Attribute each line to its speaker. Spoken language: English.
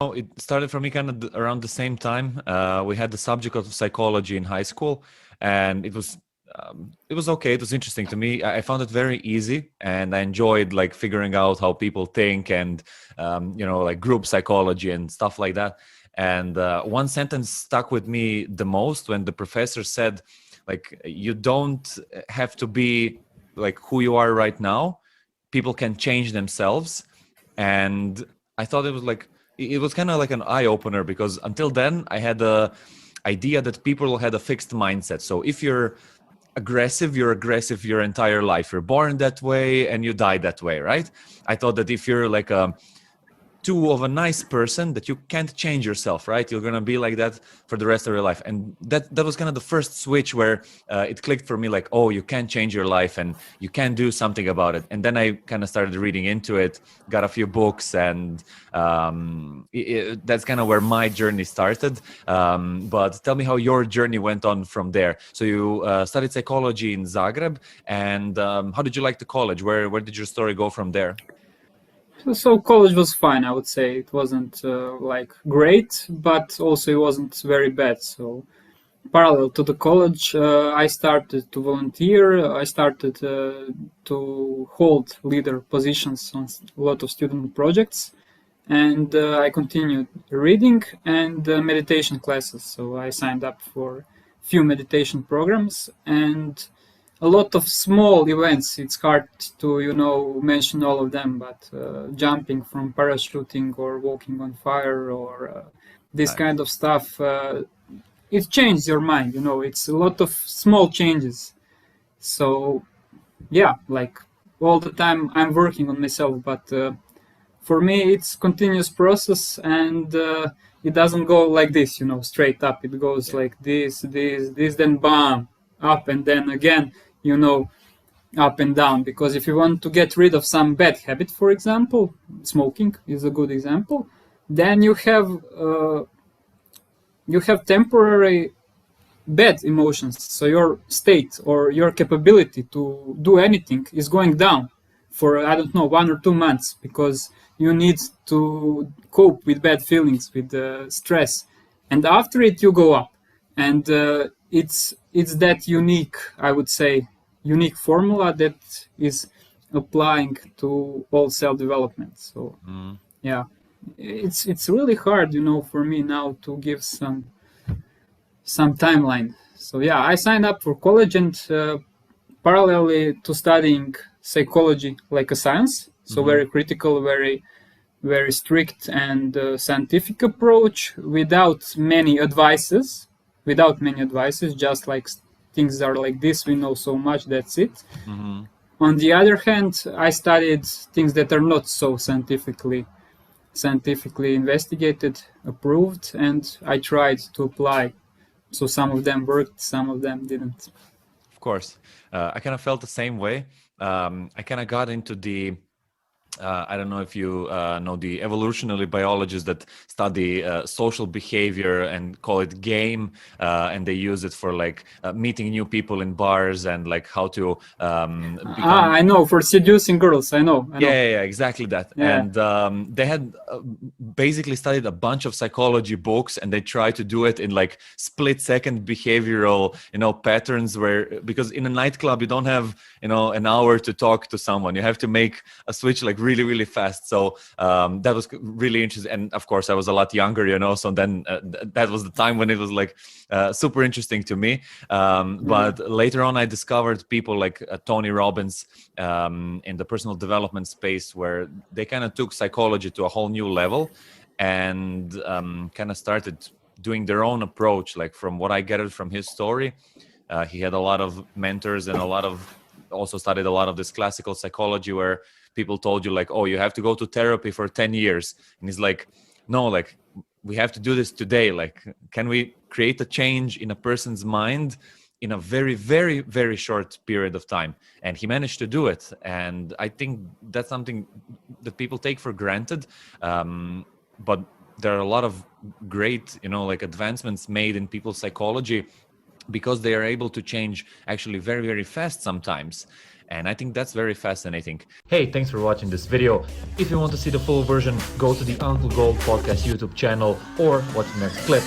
Speaker 1: It started for me kind of around the same time. We had the subject of psychology in high school, and it was okay. It was interesting to me. I found it very easy, and I enjoyed like figuring out how people think, and like group psychology and stuff like that. And one sentence stuck with me the most when the professor said, like, you don't have to be like who you are right now. People can change themselves. And I thought it was kind of like an eye opener, because until then I had the idea that people had a fixed mindset. So if you're aggressive your entire life. You're born that way and you die that way, right? I thought that if you're like a too of a nice person, that you can't change yourself, right? You're gonna be like that for the rest of your life. And that was kind of the first switch where it clicked for me, like, oh, you can change your life and you can do something about it. And then I kind of started reading into it, got a few books, and that's kind of where my journey started. But tell me how your journey went on from there. So you studied psychology in Zagreb, and how did you like the college? Where did your story go from there?
Speaker 2: So college was fine, I would say. It wasn't like great, but also it wasn't very bad. So parallel to the college, I started to volunteer. I started to hold leader positions on a lot of student projects, and I continued reading and meditation classes. So I signed up for few meditation programs and a lot of small events. It's hard to mention all of them, but jumping from parachuting or walking on fire or this
Speaker 1: Nice.
Speaker 2: kind of stuff, it changes your mind. It's a lot of small changes. So yeah, like all the time I'm working on myself, but for me it's continuous process, and it doesn't go like this, straight up. It goes
Speaker 1: Yeah.
Speaker 2: like this, then bam, up, and then again, you know up and down. Because if you want to get rid of some bad habit, for example, smoking is a good example, then you have temporary bad emotions. So your state or your capability to do anything is going down for, I don't know, 1 or 2 months, because you need to cope with bad feelings, with stress, and after it you go up. And it's that unique, I would say, unique formula that is applying to all self-development. So
Speaker 1: Mm.
Speaker 2: yeah, it's really hard, for me now to give some timeline. So yeah, I signed up for college, and parallelly to studying psychology like a science, so
Speaker 1: Mm-hmm.
Speaker 2: very critical, very very strict and scientific approach, without many advices, just like things are like this, we know so much, that's it.
Speaker 1: Mm-hmm.
Speaker 2: On the other hand, I studied things that are not so scientifically investigated, approved, and I tried to apply. So some of them worked, some of them didn't.
Speaker 1: Of course. I kind of felt the same way. I kind of got into the I don't know if you know the evolutionary biologists that study social behavior and call it game, and they use it for like meeting new people in bars and like how to become.
Speaker 2: I know, for seducing girls. I know.
Speaker 1: Yeah, exactly that.
Speaker 2: Yeah.
Speaker 1: And they had basically studied a bunch of psychology books, and they try to do it in like split-second behavioral, patterns, where because in a nightclub you don't have, an hour to talk to someone. You have to make a switch like really, really fast. So that was really interesting. And of course, I was a lot younger, so then that was the time when it was like super interesting to me. But later on, I discovered people like Tony Robbins in the personal development space, where they kind of took psychology to a whole new level, and kind of started doing their own approach. Like from what I gathered from his story, he had a lot of mentors and also studied a lot of this classical psychology, where people told you like, oh, you have to go to therapy for 10 years. And he's like, no, like we have to do this today. Like, can we create a change in a person's mind in a very, very, very short period of time? And he managed to do it. And I think that's something that people take for granted. But there are a lot of great, like advancements made in people's psychology, because they are able to change actually very, very fast sometimes. And I think that's very fascinating. Hey, thanks for watching this video. If you want to see the full version, go to the Uncle Gold podcast YouTube channel or watch the next clip.